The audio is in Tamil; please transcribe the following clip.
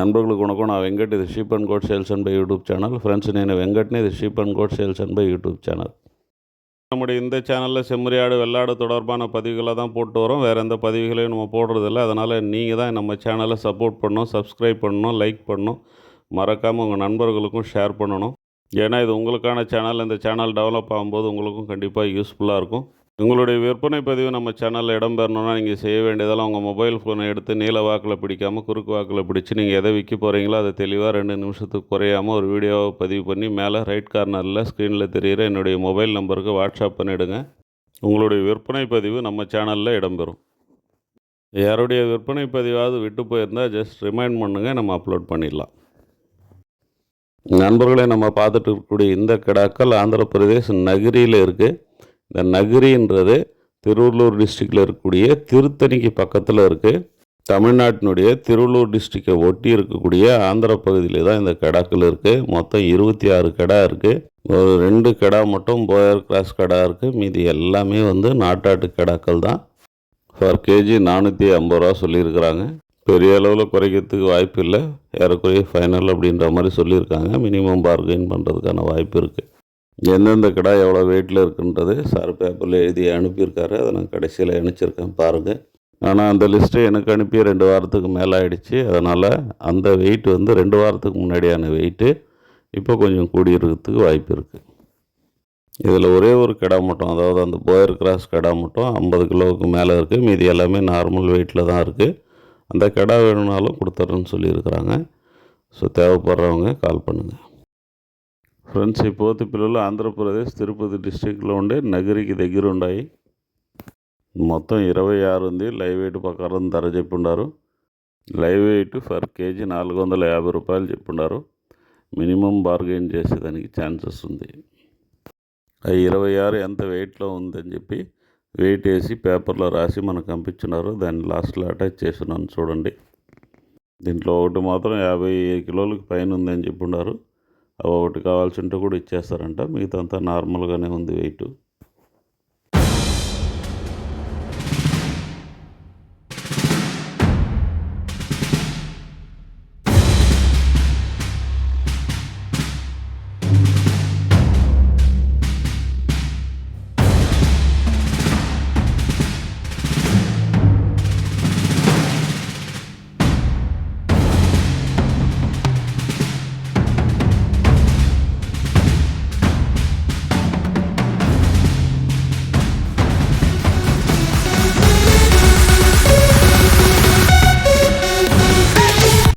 నన్బర్గులకు వణకం. నా వెంకట్. ఇది sheep and goat sales and buy YouTube channel. Friends, నేను வெங்கட்னு. இது sheep and goat sales and buy YouTube channel. நம்முடைய இந்த சேனலில் செம்மறியாடு வெள்ளாடு தொடர்பான பதிவுகளை தான் போட்டு வரோம். வேறு எந்த பதிவுகளையும் நம்ம போடுறதில்ல. அதனால் நீங்கள் தான் நம்ம சேனலை சப்போர்ட் பண்ணணும், சப்ஸ்கிரைப் பண்ணணும், லைக் பண்ணணும். மறக்காமல் உங்கள் நண்பர்களுக்கும் ஷேர் பண்ணணும். ஏன்னா இது உங்களுக்கான சேனல். இந்த சேனல் டெவலப் ஆகும்போது உங்களுக்கும் கண்டிப்பாக யூஸ்ஃபுல்லாக இருக்கும். உங்களுடைய விற்பனை பதிவு நம்ம சேனலில் இடம்பெறணும்னா நீங்கள் செய்ய வேண்டியதெல்லாம் உங்கள் மொபைல் ஃபோனை எடுத்து நீல வாக்கில் பிடிக்காமல் குறுக்கு வாக்கில் பிடிச்சி நீங்கள் எதை விற்க போகிறீங்களோ அதை தெளிவாக 2 நிமிஷத்துக்கு குறையாமல் ஒரு வீடியோவை பதிவு பண்ணி மேலே ரைட் கார்னரில் ஸ்க்ரீனில் தெரிகிற என்னுடைய மொபைல் நம்பருக்கு வாட்ஸ்அப் பண்ணிவிடுங்க. உங்களுடைய விற்பனை பதிவு நம்ம சேனலில் இடம்பெறும். யாருடைய விற்பனை பதிவாவது விட்டு போயிருந்தால் ஜஸ்ட் ரிமைண்ட் பண்ணுங்கள், நம்ம அப்லோட் பண்ணிடலாம். நண்பர்களை, நம்ம பார்த்துட்டு இருக்கக்கூடிய இந்த கிடாக்கள் ஆந்திர பிரதேஷ் நகிரியில் இருக்குது. இந்த நகிரின்றது திருவள்ளூர் டிஸ்ட்ரிக்டில் இருக்கக்கூடிய திருத்தணிக்கு பக்கத்தில் இருக்குது. தமிழ்நாட்டினுடைய திருவள்ளூர் டிஸ்ட்ரிக்டை ஒட்டி இருக்கக்கூடிய ஆந்திர பகுதியில் தான் இந்த கிடாக்கள் இருக்குது. மொத்தம் 26 கிடா இருக்குது. ஒரு 2 கிடா மட்டும் போயர் கிராஸ் கிடா இருக்குது. மீதி எல்லாமே நாட்டாட்டு கிடாக்கள் தான். பர் கேஜி 450 ரூபா சொல்லியிருக்கிறாங்க. பெரிய அளவில் குறைக்கிறதுக்கு வாய்ப்பு இல்லை. ஏறக்குறைய ஃபைனல் அப்படின்ற மாதிரி சொல்லியிருக்காங்க. மினிமம் பார்கெயின் பண்ணுறதுக்கான வாய்ப்பு இருக்குது. எந்தெந்த கிடா எவ்வளோ வெயிட்டில் இருக்குன்றது சார் பேப்பரில் எழுதி அனுப்பியிருக்காரு. அதை நான் கடைசியில் இணைச்சிருக்கேன் பாருங்கள். ஆனால் அந்த லிஸ்ட்டு எனக்கு அனுப்பி 2 வாரத்துக்கு மேலே ஆகிடுச்சு. அதனால் அந்த வெயிட் 2 வாரத்துக்கு முன்னாடியான வெயிட்டு இப்போ கொஞ்சம் கூடியிருக்கிறதுக்கு வாய்ப்பு இருக்குது. இதில் ஒரே ஒரு கிடா மட்டும், அதாவது அந்த போயர் கிராஸ் கிடா மட்டும் 50 கிலோவுக்கு மேலே இருக்குது. மீதி எல்லாமே நார்மல் வெயிட்டில் தான் இருக்குது. அந்த கிடா வேணும்னாலும் கொடுத்துட்றேன்னு சொல்லியிருக்கிறாங்க. ஸோ தேவைப்படுறவங்க కాల్ பண்ணுங்கள். ఫ్రెండ్స్, ఈ పోతు పిల్లలు ఆంధ్రప్రదేశ్ తిరుపతి డిస్టిక్లో ఉండే నగరికి దగ్గర ఉన్నాయి. మొత్తం 26 ఉంది. లైవ్ వెయిట్ ప్రకారం ధర చెప్పుండారు. లైవ్ వెయిట్ పర్ కేజీ 450 రూపాయలు చెప్పుండారు. మినిమం బార్గెయిన్ చేసేదానికి ఛాన్సెస్ ఉంది. ఆ 26 ఎంత వెయిట్లో ఉందని చెప్పి వెయిట్ వేసి పేపర్లో రాసి మనకు పంపించున్నారు. దాన్ని లాస్ట్లో అటాచ్ చేస్తున్నాను చూడండి. దీంట్లో ఒకటి మాత్రం 50 కిలోలకు పైన ఉందని చెప్పుండారు. ఒకటి కావాల్సి ఉంటే కూడా ఇచ్చేస్తారంట. మిగతా అంతా నార్మల్గానే ఉంది వెయిట్.